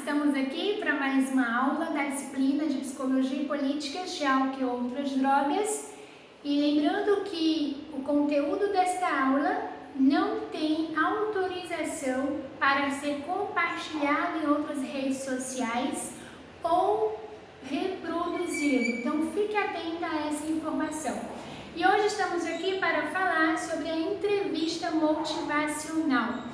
estamos aqui para mais uma aula da disciplina de Psicologia e Políticas de Álcool e Outras Drogas. E lembrando que o conteúdo desta aula não tem autorização para ser compartilhado em outras redes sociais ou reproduzido. Então fique atenta a essa informação. E hoje estamos aqui para falar sobre a entrevista motivacional.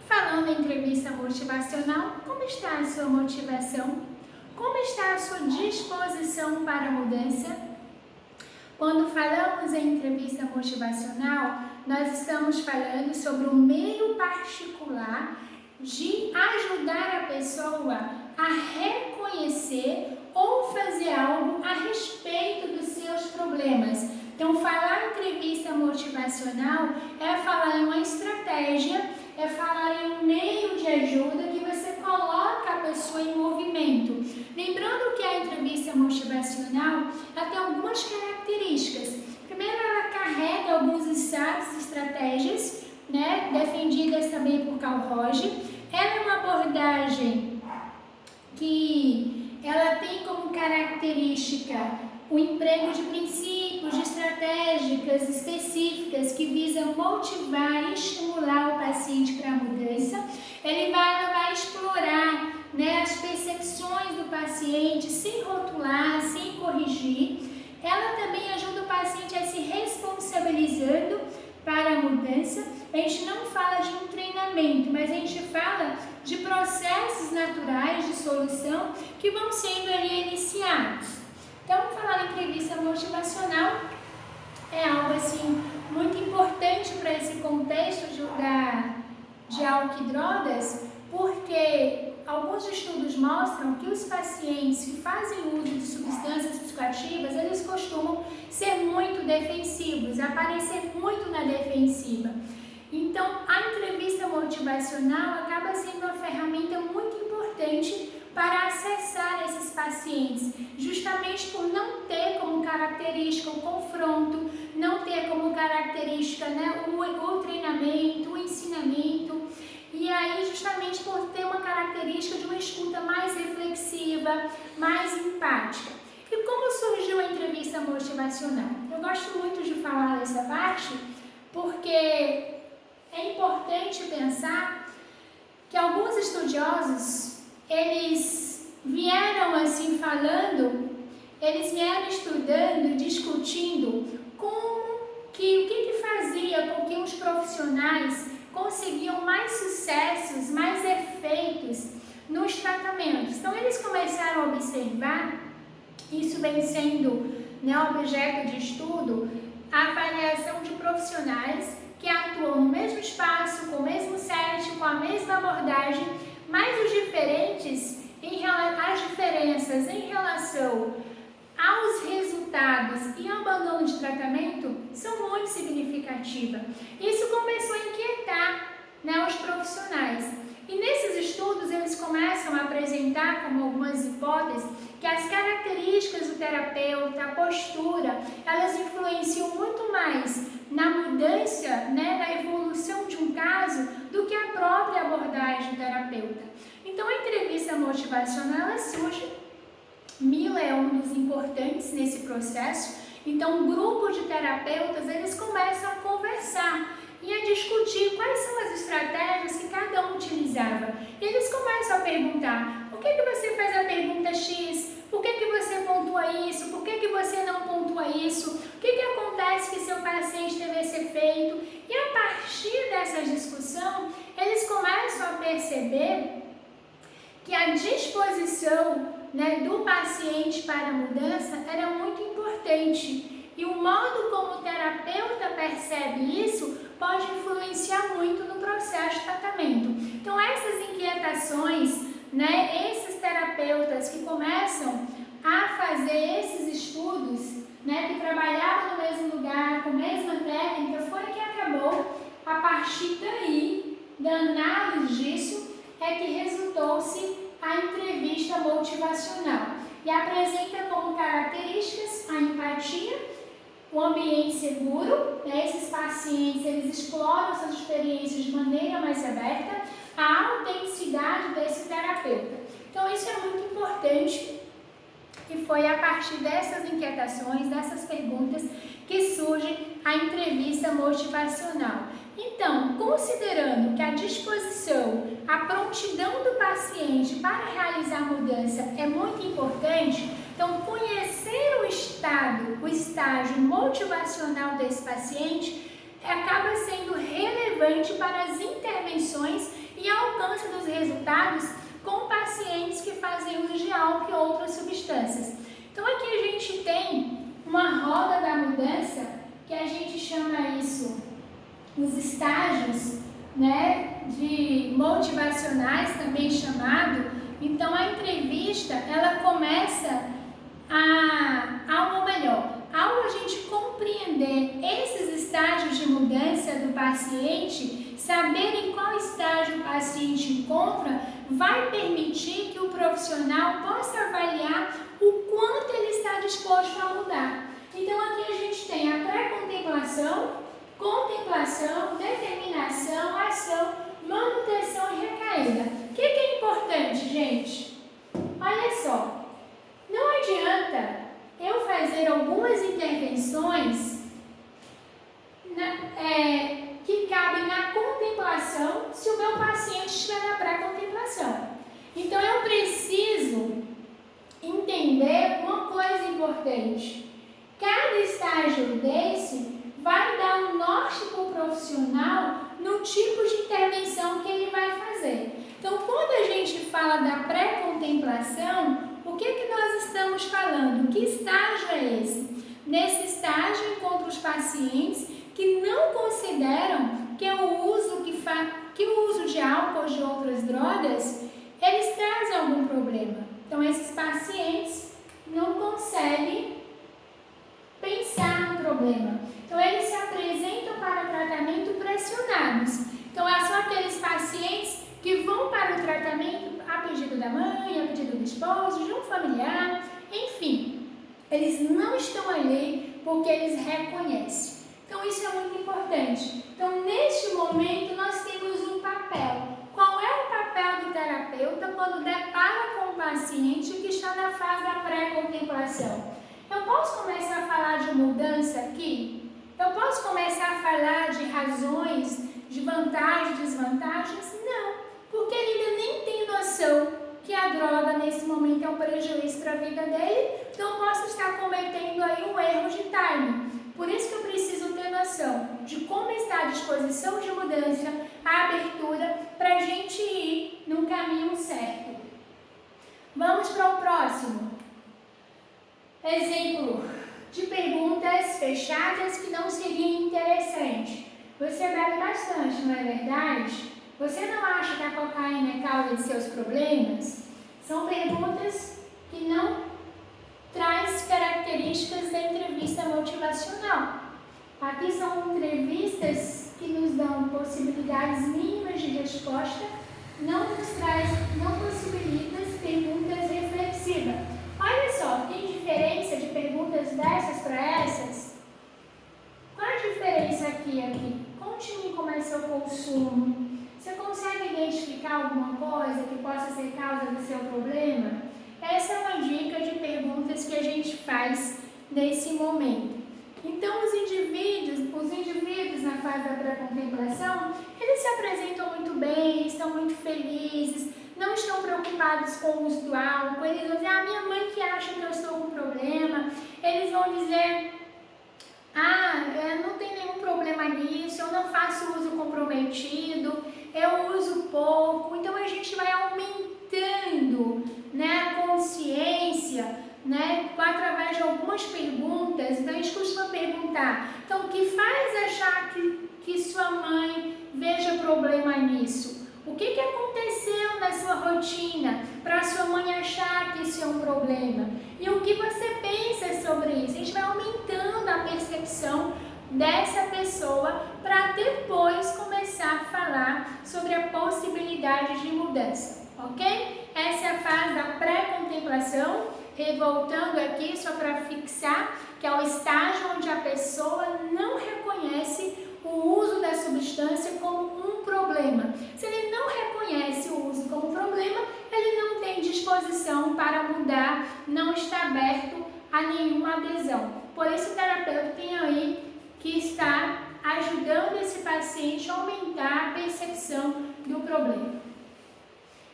Falando em entrevista motivacional, como está a sua motivação? Como está a sua disposição para a mudança? Quando falamos em entrevista motivacional, nós estamos falando sobre o meio particular de ajudar a pessoa a reconhecer ou fazer algo a respeito dos seus problemas. Então, falar em entrevista motivacional é falar em uma estratégia, é falar em um meio de ajuda que você coloca a pessoa em movimento. Lembrando que a entrevista motivacional ela tem algumas características. Primeiro, ela carrega alguns insights e estratégias, defendidas também por Carl Rogers. Ela é uma abordagem que ela tem como característica o emprego de princípios, de estratégias específicas que visam motivar e estimular o paciente para a mudança. Ela vai explorar as percepções do paciente sem rotular, sem corrigir. Ela também ajuda o paciente a se responsabilizando para a mudança. A gente não fala de um treinamento, mas a gente fala de processos naturais de solução que vão sendo ali iniciados. Então, falar em entrevista motivacional é algo assim muito importante para esse contexto de álcool e drogas, porque alguns estudos mostram que os pacientes que fazem uso de substâncias psicoativas, eles costumam ser muito defensivos, aparecer muito na defensiva. Então, a entrevista motivacional acaba sendo uma ferramenta muito importante para acessar esses pacientes, justamente por não ter como característica o confronto, não ter como característica o treinamento, o ensinamento, e aí justamente por ter uma característica de uma escuta mais reflexiva, mais empática. E como surgiu a entrevista motivacional? Eu gosto muito de falar dessa parte, porque é importante pensar que alguns estudiosos eles vieram assim eles vieram estudando, discutindo o que fazia com que os profissionais conseguiam mais sucessos, mais efeitos nos tratamentos. Então eles começaram a observar, isso vem sendo objeto de estudo, a avaliação de profissionais que atuam no mesmo espaço, com o mesmo setting, com a mesma abordagem, mas as diferenças em relação aos resultados e ao abandono de tratamento são muito significativas. Isso começou a inquietar os profissionais. E nesses estudos eles começam a apresentar como algumas hipóteses que as características do terapeuta, a postura, elas influenciam muito mais na mudança, na evolução de um caso, do que a própria abordagem do terapeuta. Então a entrevista motivacional ela surge, Miller é um dos importantes nesse processo. Então um grupo de terapeutas eles começam a conversar e a discutir quais são as estratégias que cada um utilizava. E eles começam a perguntar: por que você faz a pergunta X? Por que você pontua isso? Por que você não pontua isso? O que acontece que seu paciente teve esse efeito? E a partir dessa discussão, eles começam a perceber que a disposição do paciente para a mudança era muito importante. E o modo como o terapeuta percebe isso pode influenciar muito no processo de tratamento. Então, essas inquietações, esses terapeutas que começam a fazer esses estudos, que trabalhavam no mesmo lugar, com a mesma técnica, foi que acabou, a partir daí, da análise disso, é que resultou-se a entrevista motivacional. E apresenta como características a empatia, o ambiente seguro, esses pacientes eles exploram suas experiências de maneira mais aberta, a autenticidade desse terapeuta. isso é muito importante e foi a partir dessas inquietações, dessas perguntas, que surge a entrevista motivacional. Então, considerando que a disposição, a prontidão do paciente para realizar a mudança é muito importante, então conhecer o estágio motivacional desse paciente acaba sendo relevante para as intervenções e alcance dos resultados com pacientes que fazem uso de álcool e outras substâncias. Então aqui a gente tem uma roda da mudança, que a gente chama isso os estágios, né, de motivacionais, também chamado. Então a entrevista, ela começa ao a gente compreender esses estágios de mudança do paciente, saber em qual estágio o paciente encontra, vai permitir que o profissional possa avaliar o quanto ele está disposto a mudar. Então aqui a gente tem a pré-contemplação, contemplação, determinação, ação, manutenção e recaída. O que é importante, gente? Olha só, não adianta eu fazer algumas intervenções que cabem na contemplação se o meu paciente estiver na pré-contemplação. Então eu preciso entender uma coisa importante. Cada estágio desse vai dar um norte para o profissional no tipo de intervenção que ele vai fazer. Então, quando a gente fala da pré-contemplação, o que nós estamos falando? Que estágio é esse? Nesse estágio, encontro os pacientes que não consideram que o uso de álcool ou de outras drogas, eles trazem algum problema. Então, esses pacientes não conseguem pensar no problema. Então, eles se apresentam para o tratamento pressionados. Então, são aqueles pacientes que vão para o tratamento a pedido da mãe, a pedido do esposo, de um familiar, enfim. Eles não estão ali porque eles reconhecem. Então, isso é muito importante. Então, neste momento, nós temos um papel. Qual é o papel do terapeuta quando depara com o paciente que está na fase da pré-contemplação? Eu posso começar a falar de mudança aqui? Eu posso começar a falar de razões, de vantagens, desvantagens? Não, porque ele ainda nem tem noção que a droga nesse momento é um prejuízo para a vida dele, então eu posso estar cometendo aí um erro de timing. Por isso que eu preciso ter noção de como está a disposição de mudança, a abertura, para a gente ir no caminho certo. Vamos para o próximo. Exemplo de perguntas fechadas que não seria interessante. Você bebe bastante, não é verdade? Você não acha que a cocaína é causa de seus problemas? São perguntas que não traz características da entrevista motivacional. Aqui são entrevistas que nos dão possibilidades mínimas de resposta, não possibilita perguntas reflexivas. Olha só, tem diferença de perguntas dessas para essas? Qual a diferença aqui? Conte-me como é seu consumo. Você consegue identificar alguma coisa que possa ser causa do seu problema? Essa é uma dica de perguntas que a gente faz nesse momento. Então, os indivíduos na fase da pré-contemplação, eles se apresentam muito bem, estão muito felizes, não estão preocupados com o uso do álcool. Eles vão dizer, minha mãe que acha que eu estou com problema. Eles vão dizer, não tem nenhum problema nisso, eu não faço uso comprometido, eu uso pouco. Então, a gente vai aumentando, né, a consciência, né, através de algumas perguntas. Então, a gente costuma perguntar, então, o que faz achar que sua mãe veja problema nisso? O que aconteceu na sua rotina para sua mãe achar que isso é um problema? E o que você pensa sobre isso? A gente vai aumentando a percepção dessa pessoa para depois começar a falar sobre a possibilidade de mudança, ok? Essa é a fase da pré-contemplação. Voltando aqui, só para fixar, que é o estágio onde a pessoa não reconhece o uso da substância como um problema. Se ele não reconhece o uso como problema, ele não tem disposição disposição para mudar, não está aberto a nenhuma adesão. Por isso o terapeuta tem aí que estar ajudando esse paciente a aumentar a percepção do problema.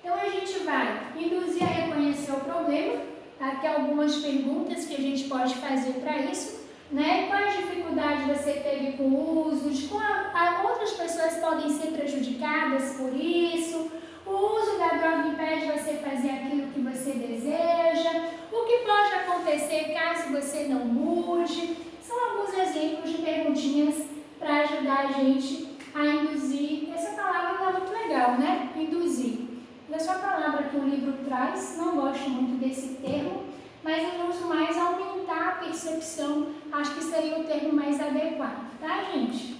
Então a gente vai induzir a reconhecer o problema, aqui algumas perguntas que a gente pode fazer para isso, né? Quais dificuldades você teve com o uso, de como outras pessoas podem ser prejudicadas por isso, o uso da droga impede você fazer aquilo que você deseja, o que pode acontecer caso você não mude. São alguns exemplos de perguntinhas para ajudar a gente a induzir. Essa palavra não é muito legal, né? Induzir. Essa é a palavra que o livro traz, não gosto muito desse termo, mas eu uso mais aumentar a percepção, acho que seria o termo mais adequado, tá, gente?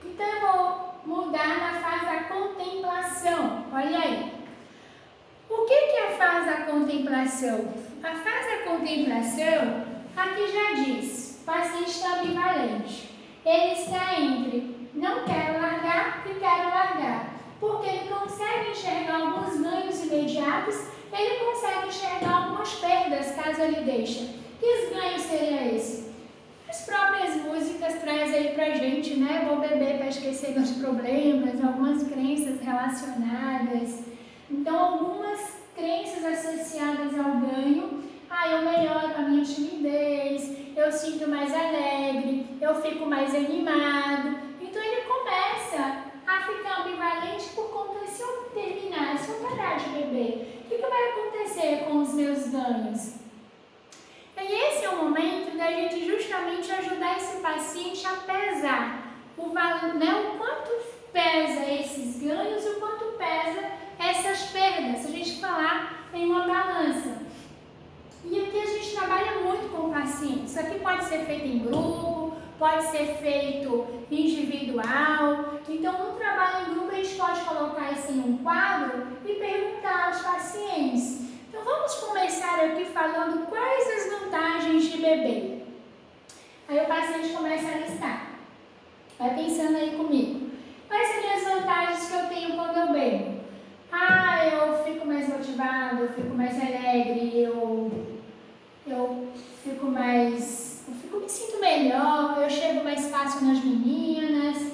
Então eu vou mudar na fase da contemplação, olha aí. O que é a fase da contemplação? A fase da contemplação, aqui já diz, o paciente está ambivalente. Ele está entre não quero largar e quero largar, porque ele consegue enxergar alguns ganhos imediatos, ele consegue enxergar algumas perdas caso ele deixe. Que ganhos seria esse? As próprias músicas trazem aí pra gente, né? Vou beber para esquecer meus problemas, algumas crenças relacionadas. Então, algumas crenças associadas ao ganho. Eu melhoro a minha timidez, eu sinto mais alegre, eu fico mais animado. Então, ele começa a ficar ambivalente por conta, se eu terminar, se eu parar de beber, o que vai acontecer com os meus ganhos? E esse é o momento da gente justamente ajudar esse paciente a pesar o valor, né? O quanto pesa esses ganhos e o quanto pesa essas perdas, se a gente falar em uma balança. E aqui a gente trabalha muito com o paciente. Isso aqui pode ser feito em grupo, pode ser feito individual. Então, no trabalho em grupo, a gente pode colocar isso em um quadro e perguntar aos pacientes. Então, vamos começar aqui falando quais as vantagens de beber. Aí o paciente começa a listar. Vai pensando aí comigo. Quais seriam as vantagens que eu tenho quando eu bebo? Eu fico mais motivado, eu fico mais alegre, eu me sinto melhor, eu chego mais fácil nas meninas.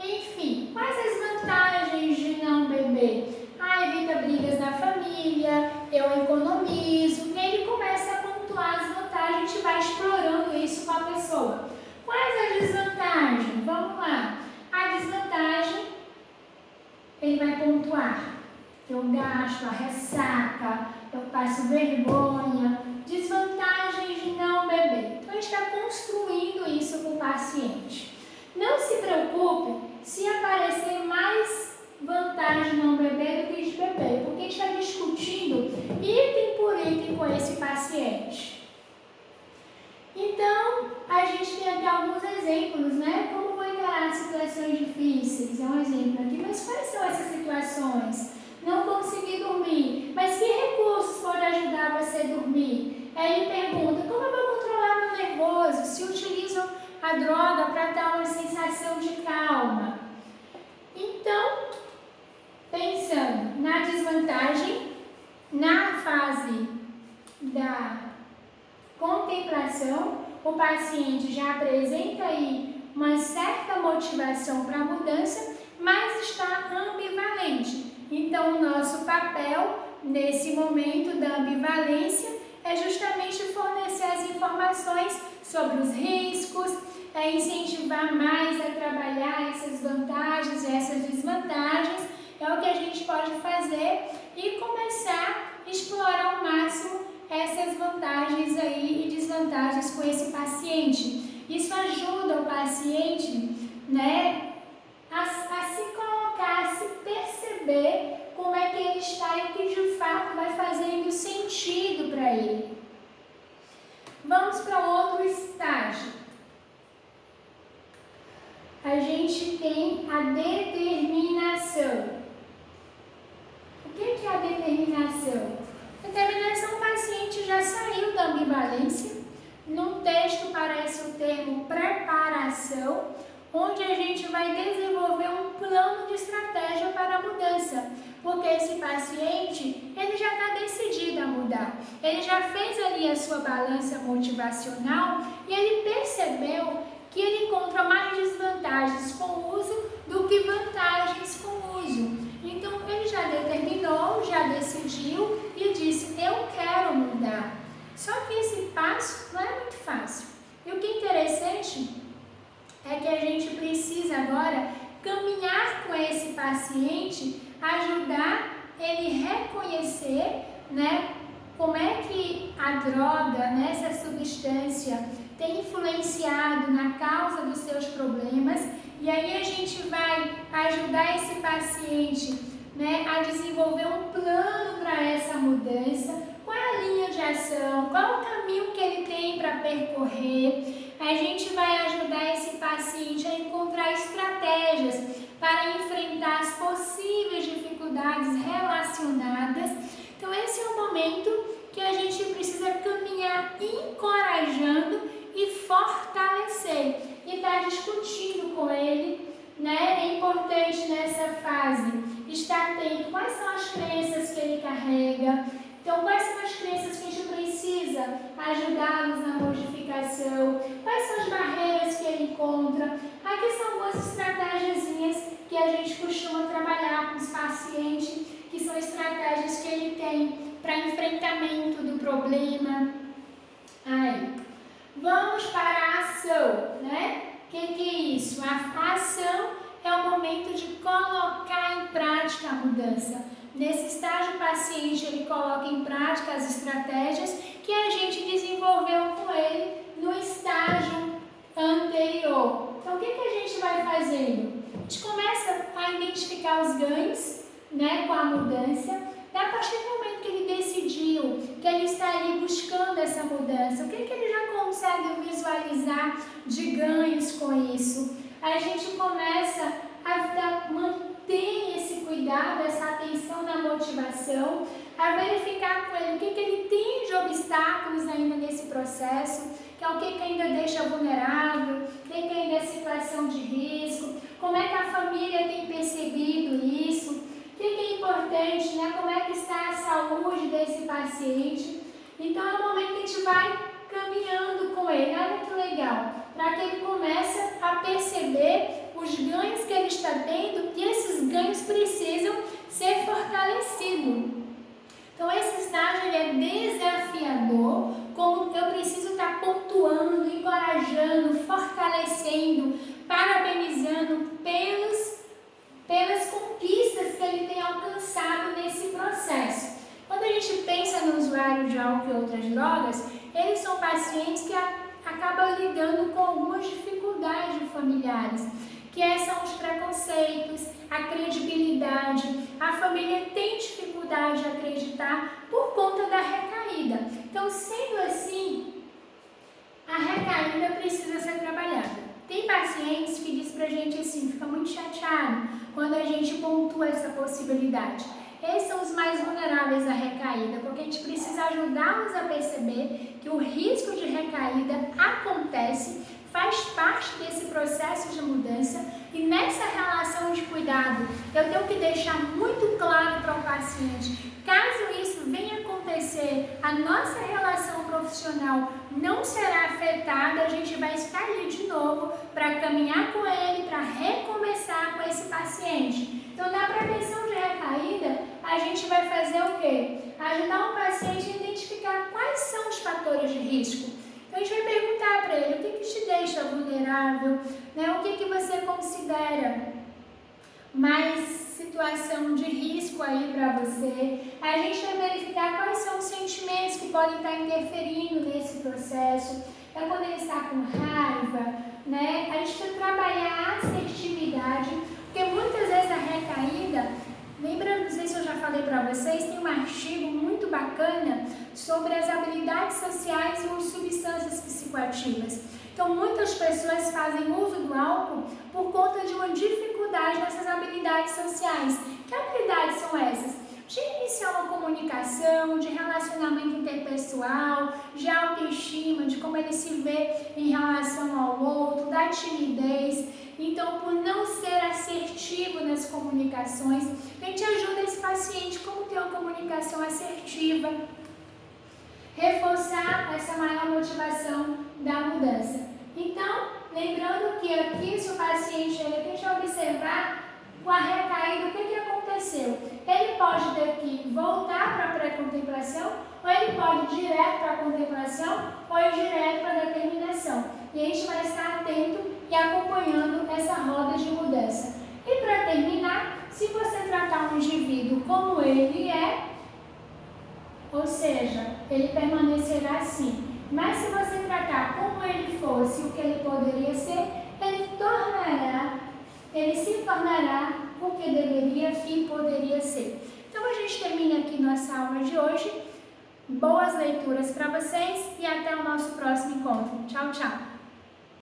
Enfim, quais as vantagens de não beber? Evita brigas na família, eu economizo. E ele começa a pontuar as vantagens, a gente vai explorando isso com a pessoa. Quais as desvantagens? Vamos lá. A desvantagem, ele vai pontuar. Eu gasto, a ressaca, eu passo vergonha. Desvantagens de não beber. Então, a gente está construindo isso com o paciente. Não se preocupe se aparecer mais vantagem de não beber do que de beber, porque a gente está discutindo item por item com esse paciente. Então, a gente tem aqui alguns exemplos, né? Como vou encarar situações difíceis? É um exemplo aqui, mas quais são essas situações? Não conseguir dormir, mas que recursos podem ajudar você a dormir? Aí ele pergunta, como eu vou controlar meu nervoso? Se utilizo a droga para dar uma sensação de calma. Então, pensando na desvantagem, na fase da contemplação, o paciente já apresenta aí uma certa motivação para a mudança, mas está ambivalente. Então, o nosso papel nesse momento da ambivalência é justamente fornecer as informações sobre os riscos, incentivar mais a trabalhar essas vantagens e essas desvantagens. É o que a gente pode fazer e começar a explorar ao máximo essas vantagens aí e desvantagens com esse paciente. Isso ajuda o paciente, né, a se colocar, a se perceber como é que ele está e que de fato vai fazendo sentido para ele. Vamos para outro estágio. A gente tem a determinação. O que é a determinação? Determinação, o paciente já saiu da ambivalência. Num texto parece o termo preparação, onde a gente vai desenvolver um plano de estratégia para a mudança, porque esse paciente, ele já está decidido a mudar. Ele já fez ali a sua balança motivacional e ele percebeu que ele encontra mais desvantagens com o uso do que vantagens com o uso. Então, ele já determinou, já decidiu e disse, eu quero mudar. Só que esse passo não é muito fácil. E o que é interessante é que a gente precisa agora caminhar com esse paciente, ajudar ele reconhecer, né, como é que a droga, né, essa substância tem influenciado na causa dos seus problemas, e aí a gente vai ajudar esse paciente, né, a desenvolver um plano para essa mudança. Qual é a linha de ação? Qual é o caminho que ele tem para percorrer? A gente vai ajudar esse paciente a encontrar estratégias para enfrentar as possíveis dificuldades relacionadas. Então esse é o momento que a gente precisa caminhar encorajando e fortalecer. E estar discutindo com ele, né? É importante nessa fase estar atento quais são as crenças que ele carrega. Então, quais são as crenças que a gente precisa ajudá-los na modificação? Quais são as barreiras que ele encontra? Aqui são algumas estratégiazinhas que a gente costuma trabalhar com os pacientes, que são estratégias que ele tem para enfrentamento do problema. Aí, vamos para a ação, né? O que é isso? A ação é o momento de colocar em prática a mudança. Nesse estágio, o paciente ele coloca em prática as estratégias que a gente desenvolveu com ele no estágio anterior. Então, o que a gente vai fazendo? A gente começa a identificar os ganhos, né, com a mudança. A partir do momento que ele decidiu que ele está ali buscando essa mudança, o que ele já consegue visualizar de ganhos com isso? A gente começa a manter esse cuidado, essa atenção na motivação, a verificar com ele o que ele tem de obstáculos ainda nesse processo, que é o que ainda deixa vulnerável, o que ainda é situação de risco, como é que a família tem percebido isso, o que é importante, né? Como é que está a saúde desse paciente. Então é o momento que a gente vai caminhando com ele, olha que legal, para que ele comece a perceber os ganhos que ele está tendo e esses ganhos precisam ser fortalecidos. Então esse estágio ele é desafiador, como eu preciso estar pontuando, encorajando, fortalecendo, parabenizando pelas conquistas que ele tem alcançado nesse processo. Quando a gente pensa no usuário de álcool e outras drogas, eles são pacientes que acabam lidando com algumas dificuldades familiares, que são os preconceitos, a credibilidade. A família tem dificuldade de acreditar por conta da recaída. Então, sendo assim, a recaída precisa ser trabalhada. Tem pacientes que dizem pra gente assim, fica muito chateado quando a gente pontua essa possibilidade. Esses são os mais vulneráveis à recaída, porque a gente precisa ajudá-los a perceber que o risco de recaída acontece, faz parte desse processo de mudança, e nessa relação de cuidado eu tenho que deixar muito claro para o paciente, caso isso venha acontecer, a nossa relação profissional não será afetada, a gente vai estar ali de novo para caminhar com ele, para recomeçar com esse paciente. Então, na prevenção de recaída, a gente vai fazer o quê? Ajudar o paciente a identificar quais são os fatores de risco. Então, a gente vai perguntar para ele o que te deixa vulnerável, né? O que você considera mais situação de risco aí para você. A gente vai verificar quais são os sentimentos que podem estar interferindo nesse processo. É quando ele está com raiva, né? A gente vai trabalhar a assertividade, porque muitas vezes a recaída, lembrando, não sei se eu já falei para vocês, tem um artigo muito bacana sobre as habilidades sociais e as substâncias psicoativas. Então, muitas pessoas fazem uso do álcool por conta de uma dificuldade nessas habilidades sociais. Que habilidades são essas? De iniciar uma comunicação, de relacionamento interpessoal, de autoestima, de como ele se vê em relação ao outro, da timidez. Então, por não ser assertivo nas comunicações, a gente ajuda esse paciente como ter uma comunicação comunicação assertiva, reforçar essa maior motivação da mudança. Então, lembrando que aqui, se o paciente ele tenta observar com a recaída, o que aconteceu? Ele pode ter que voltar para a pré-contemplação, ou ele pode ir direto para a contemplação, ou ir direto para a determinação. E a gente vai estar atento e acompanhando essa roda de mudança. E para terminar, se você tratar um indivíduo como ele é, ou seja, ele permanecerá assim. Mas se você tratar como ele fosse, o que ele poderia ser, ele se tornará o que deveria e poderia ser. Então a gente termina aqui nossa aula de hoje. Boas leituras para vocês e até o nosso próximo encontro. Tchau, tchau!